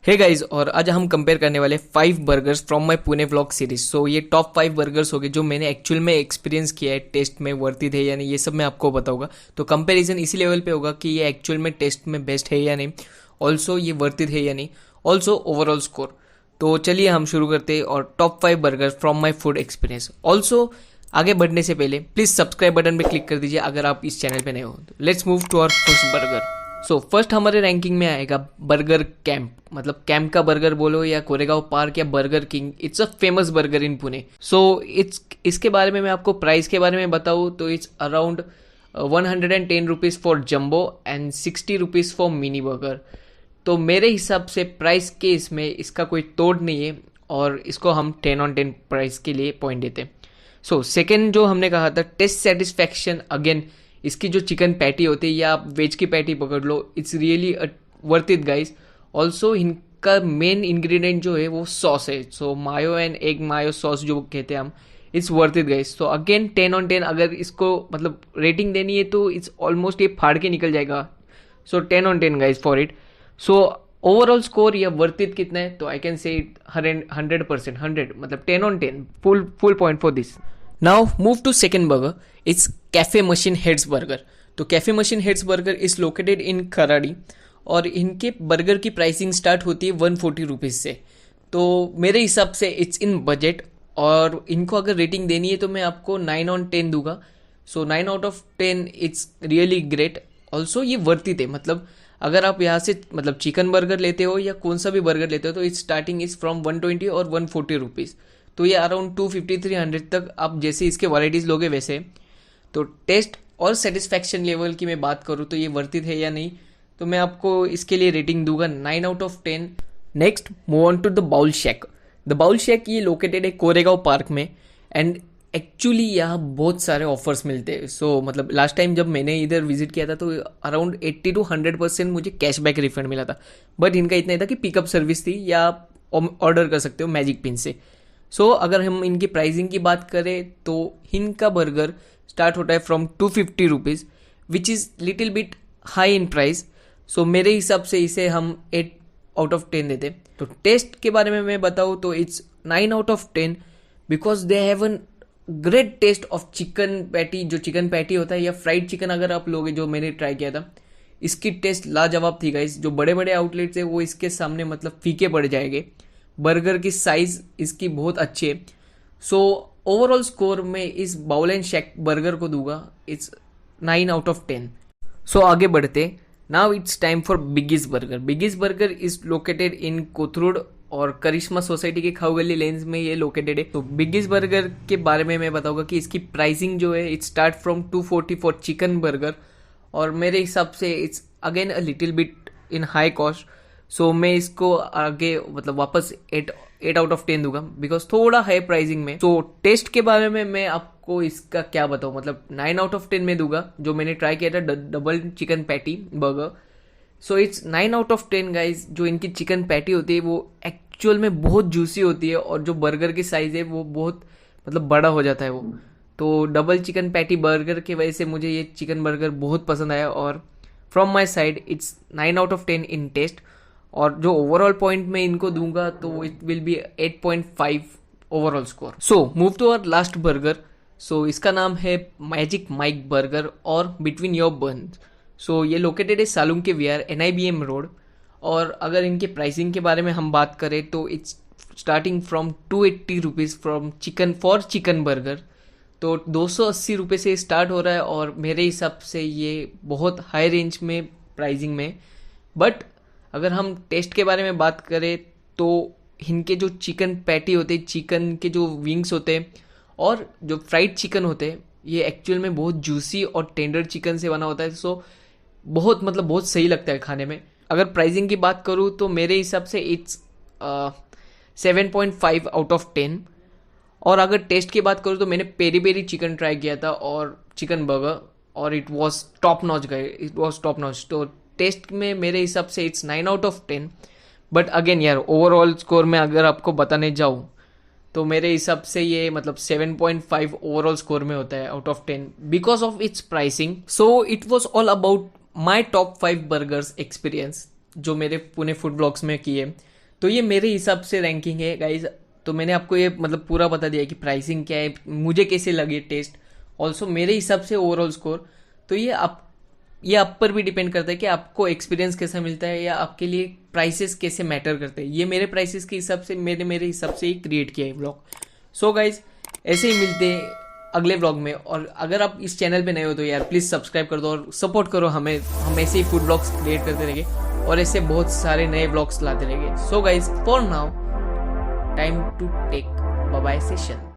Hey guys, और आज हम कंपेयर करने वाले 5 burgers from my Pune vlog series. So ये टॉप 5 बर्गर्स हो गए जो मैंने एक्चुअल में एक्सपीरियंस किया है, टेस्ट में वर्ती थे या नहीं, ये सब मैं आपको बताऊंगा। तो कंपैरिजन इसी लेवल पे होगा कि ये एक्चुअल में टेस्ट में बेस्ट है या नहीं, ऑल्सो ये वर्ती है या नहीं, ऑल्सो ओवरऑल स्कोर। तो चलिए हम शुरू करते हैं और top 5 burgers from my food experience. Also आगे बढ़ने से पहले प्लीज सब्सक्राइब बटन पे क्लिक कर दीजिए अगर आप इस चैनल पे नए हो। Let's move to our first burger. So first हमारे रैंकिंग में आएगा बर्गर कैंप, मतलब कैंप का बर्गर बोलो या कोरेगांव पार्क या Burger King. It's a famous burger in Pune. So इसके बारे में मैं आपको प्राइस के बारे में बताऊँ तो it's around 110 rupees for jumbo and 60 rupees for mini burger. तो मेरे हिसाब से प्राइस के इसमें इसका कोई तोड़ नहीं है और इसको हम 10 on 10 प्राइस के लिए पॉइंट देते हैं। सो सेकेंड जो हमने कहा था टेस्ट सेटिस्फैक्शन, अगेन इसकी जो चिकन पैटी होती है या आप वेज की पैटी पकड़ लो, it's really worth it guys. Also इनका मेन इंग्रेडिएंट जो है वो सॉस है। सो मायो एंड एग मायो सॉस जो कहते हैं हम, it's worth it guys. So again 10 on 10 अगर इसको मतलब रेटिंग देनी है तो इट्स ऑलमोस्ट ये फाड़ के निकल जाएगा। सो 10 on 10 guys for it. So overall score या वर्थ इट कितना है तो आई कैन से 100%, 100 मतलब 10 on 10 full point for this. Now move to second burger, it's cafe machine heads burger. तो cafe machine heads burger is located in Kharadi और इनके burger की pricing start होती है 140 रुपीज़ से। तो मेरे हिसाब से इट्स इन बजट और इनको अगर रेटिंग देनी है तो मैं आपको 9 on 10 दूंगा। सो 9 out of 10 it's really great. Also ये वर्थ इट है, मतलब अगर आप यहाँ से मतलब चिकन बर्गर लेते हो या कौन सा भी बर्गर लेते हो तो इट्स स्टार्टिंग इज फ्रॉम 120 और 140 रुपीज़। तो ये अराउंड 250-300 तक आप जैसे इसके वैराइटीज़ लोगे वैसे। तो टेस्ट और सेटिस्फैक्शन लेवल की मैं बात करूँ तो ये वर्थ इट है या नहीं, तो मैं आपको इसके लिए रेटिंग दूंगा 9 out of 10। Next move on to the Bowl Shake. The Bowl Shake ये लोकेटेड है कोरेगांव पार्क में एंड एक्चुअली यहाँ बहुत सारे ऑफर्स मिलते हैं। सो मतलब लास्ट टाइम जब मैंने इधर विजिट किया था तो अराउंड 80 to 100% मुझे कैशबैक रिफंड मिला था। बट इनका इतना ही था कि पिकअप सर्विस थी या आप ऑर्डर कर सकते हो मैजिक पिन से। सो अगर हम इनकी प्राइसिंग की बात करें तो इनका बर्गर स्टार्ट होता है from 250 rupees which is little bit high in price. So मेरे हिसाब से इसे हम 8 out of 10 देते। तो टेस्ट के बारे में मैं बताऊँ तो it's 9 out of 10 because they have an great taste of chicken patty. जो चिकन पैटी होता है या फ्राइड चिकन अगर आप लोगे, जो मैंने ट्राई किया था, इसकी टेस्ट लाजवाब थी गाइस। जो बड़े बड़े आउटलेट्स है वो इसके सामने मतलब फीके पड़ जाएंगे। बर्गर की साइज इसकी बहुत अच्छी है। सो ओवरऑल स्कोर में इस बाउल एंड शेक बर्गर को दूंगा इट्स 9 out of 10। सो आगे बढ़ते, now it's time for बिगीज burger. बिगीज burger is located इन कोथरूड और करिश्मा सोसाइटी के खाऊगली लेन्स में ये लोकेटेड है। तो बिगीज बर्गर के बारे में मैं बताऊंगा कि इसकी प्राइसिंग जो है it start from 240 for chicken burger और मेरे हिसाब से it's again a little bit in high cost. So मैं इसको आगे मतलब वापस 8 out of 10 दूंगा बिकॉज थोड़ा हाई प्राइसिंग में। सो टेस्ट के बारे में मैं आपको इसका क्या बताऊँ, मतलब 9 out of 10 में दूंगा। जो मैंने ट्राई किया था double chicken patty burger, so it's 9 out of 10 guys. जो इनकी चिकन पैटी होती है वो एक्चुअल में बहुत जूसी होती है और जो बर्गर की साइज है वो बहुत मतलब बड़ा हो जाता है वो। तो डबल चिकन पैटी बर्गर की वजह से मुझे ये चिकन बर्गर बहुत पसंद आया और from my side it's 9 out of 10 in taste. और जो ओवरऑल पॉइंट में इनको दूंगा तो it will be 8.5 overall score. So move to our last burger. So इसका नाम है मैजिक माइक बर्गर और बिटवीन योर बर्न्स। सो ये लोकेटेड है सालुंग के वियर NIBM रोड और अगर इनके प्राइसिंग के बारे में हम बात करें तो it's starting from 280 rupees from chicken for chicken burger. तो 280 रुपये से स्टार्ट हो रहा है और मेरे हिसाब से ये बहुत हाई रेंज में प्राइसिंग में। बट अगर हम टेस्ट के बारे में बात करें तो इनके जो चिकन पैटी होते हैं, चिकन के जो विंग्स होते हैं और जो फ्राइड चिकन होते हैं, ये एक्चुअल में बहुत जूसी और टेंडर चिकन से बना होता है। सो बहुत मतलब बहुत सही लगता है खाने में। अगर प्राइसिंग की बात करूँ तो मेरे हिसाब से इट्स 7.5 out of 10। और अगर टेस्ट की बात करूँ तो मैंने पेरी पेरी चिकन ट्राई किया था और चिकन बर्गर और इट वॉज टॉप नॉच गए, इट वॉज टॉप नॉच। तो टेस्ट में मेरे हिसाब से it's 9 out of 10। But again यार ओवरऑल स्कोर में अगर आपको बताने जाऊँ तो मेरे हिसाब से ये मतलब 7.5 ओवरऑल स्कोर में होता है out of 10 because of its pricing. So it was all about my top 5 burgers experience जो मेरे पुणे फूड ब्लॉग्स में किए। तो ये मेरे हिसाब से रैंकिंग है गाइज। तो मैंने आपको ये मतलब पूरा बता दिया कि प्राइसिंग क्या है, मुझे कैसे लगे टेस्ट, ऑल्सो मेरे हिसाब से ओवरऑल स्कोर। तो ये आप पर भी डिपेंड करता है कि आपको एक्सपीरियंस कैसा मिलता है या आपके लिए प्राइसेस कैसे मैटर करते हैं। ये मेरे प्राइसेस के हिसाब से मेरे हिसाब से ही क्रिएट किया है व्लॉग। सो गाइज ऐसे ही मिलते हैं अगले व्लॉग में। और अगर आप इस चैनल पे नए हो तो यार प्लीज़ सब्सक्राइब कर दो और सपोर्ट करो हमें। हम ऐसे ही फूड व्लॉग्स क्रिएट करते रहेंगे और ऐसे बहुत सारे नए व्लॉग्स लाते रहेंगे। So guys for now time to take bye bye session.